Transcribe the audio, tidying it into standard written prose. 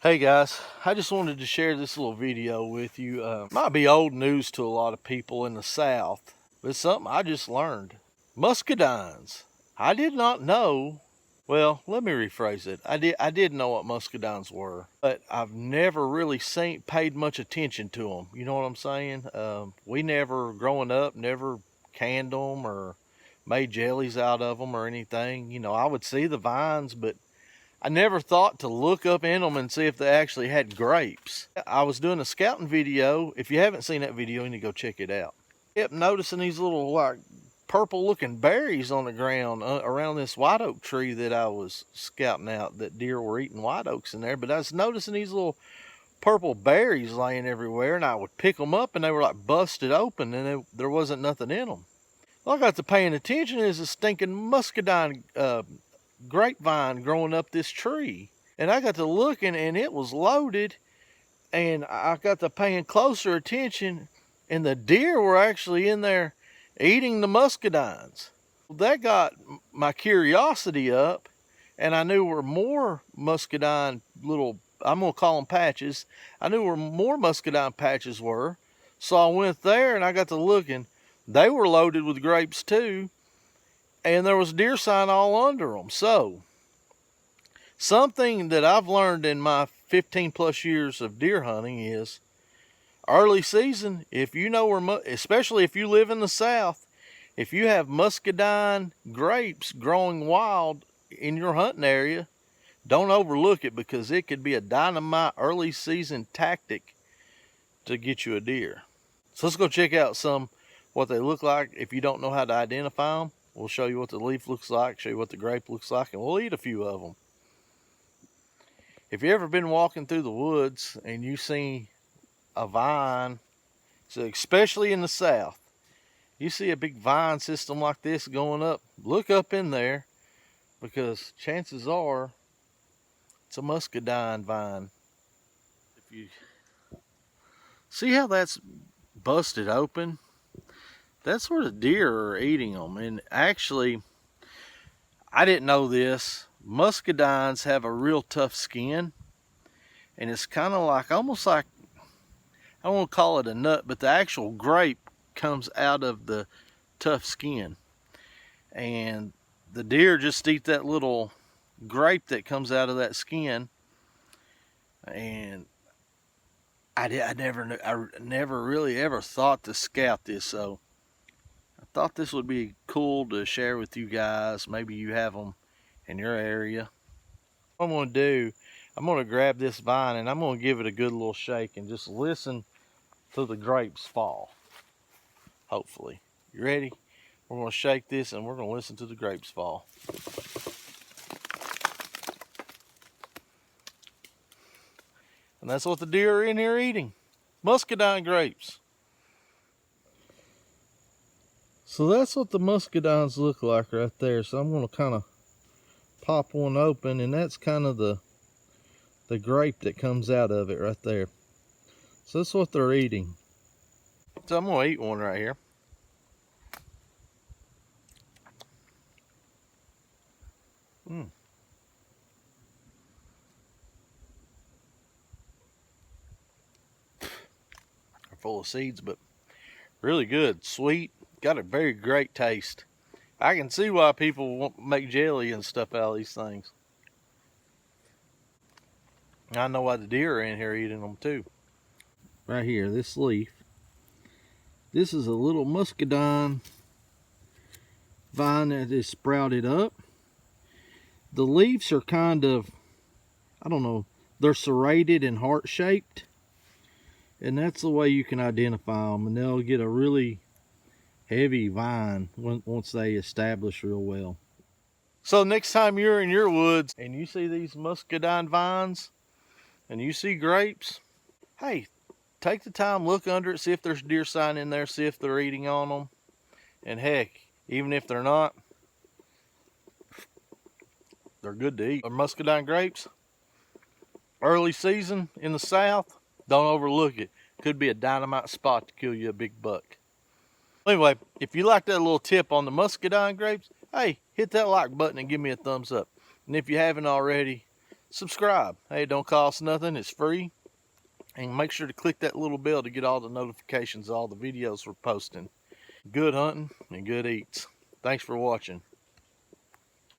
Hey guys, I just wanted to share this little video with you. Might be old news to a lot of people in the South, but it's something I just learned. Muscadines. I did not know. Well, let me rephrase it. I did know what muscadines were, but I've never really paid much attention to them. You know what I'm saying? We never, growing up, never canned them or made jellies out of them or anything. You know, I would see the vines, but I never thought to look up in them and see if they actually had grapes. I was doing a scouting video. If you haven't seen that video, you need to go check it out. I kept noticing these little like purple looking berries on the ground around this white oak tree that I was scouting out, that deer were eating white oaks in there. But I was noticing these little purple berries laying everywhere, and I would pick them up and they were like busted open and there wasn't nothing in them. Well, I got to paying attention. Is a stinking muscadine grapevine growing up this tree, and I got to looking and it was loaded, and I got to paying closer attention, and the deer were actually in there eating the muscadines. That got my curiosity up, and I knew where more muscadine little, I'm gonna call them patches, I knew where more muscadine patches were. So I went there and I got to looking. They were loaded with grapes too, and there was deer sign all under them. So something that I've learned in my 15 plus years of deer hunting is early season, if you know where, especially if you live in the South, if you have muscadine grapes growing wild in your hunting area, don't overlook it, because it could be a dynamite early season tactic to get you a deer. So let's go check out what they look like. If you don't know how to identify them, we'll show you what the leaf looks like, show you what the grape looks like, and we'll eat a few of them. If you've ever been walking through the woods and you see a vine, so especially in the South, you see a big vine system like this going up, look up in there, because chances are it's a muscadine vine. If you see how that's busted open, that's where the deer are eating them. And actually, I didn't know this, muscadines have a real tough skin, and it's kind of like, almost like, I don't want to call it a nut, but the actual grape comes out of the tough skin, and the deer just eat that little grape that comes out of that skin. And I never really ever thought to scout this, so I thought this would be cool to share with you guys. Maybe you have them in your area. What I'm going to do, I'm going to grab this vine and I'm going to give it a good little shake and just listen to the grapes fall. Hopefully. You ready? We're going to shake this and we're going to listen to the grapes fall. And that's what the deer are in here eating. Muscadine grapes. So that's what the muscadines look like right there. So I'm going to kind of pop one open, and that's kind of the grape that comes out of it right there. So that's what they're eating. So I'm going to eat one right here. They're full of seeds, but really good, sweet, got a very great taste. I can see why people make jelly and stuff out of these things. I know why the deer are in here eating them too. Right here, this leaf. This is a little muscadine vine that is sprouted up. The leaves are kind of, I don't know, they're serrated and heart-shaped. And that's the way you can identify them. And they'll get a really heavy vine once they establish real well. So next time you're in your woods and you see these muscadine vines and you see grapes, hey, take the time, look under it, see if there's deer sign in there, see if they're eating on them. And heck, even if they're not, they're good to eat. Muscadine grapes, early season in the South, don't overlook it. Could be a dynamite spot to kill you a big buck. Anyway, if you like that little tip on the muscadine grapes, hey, hit that like button and give me a thumbs up. And if you haven't already, subscribe. Hey, it don't cost nothing. It's free. And make sure to click that little bell to get all the notifications of all the videos we're posting. Good hunting and good eats. Thanks for watching.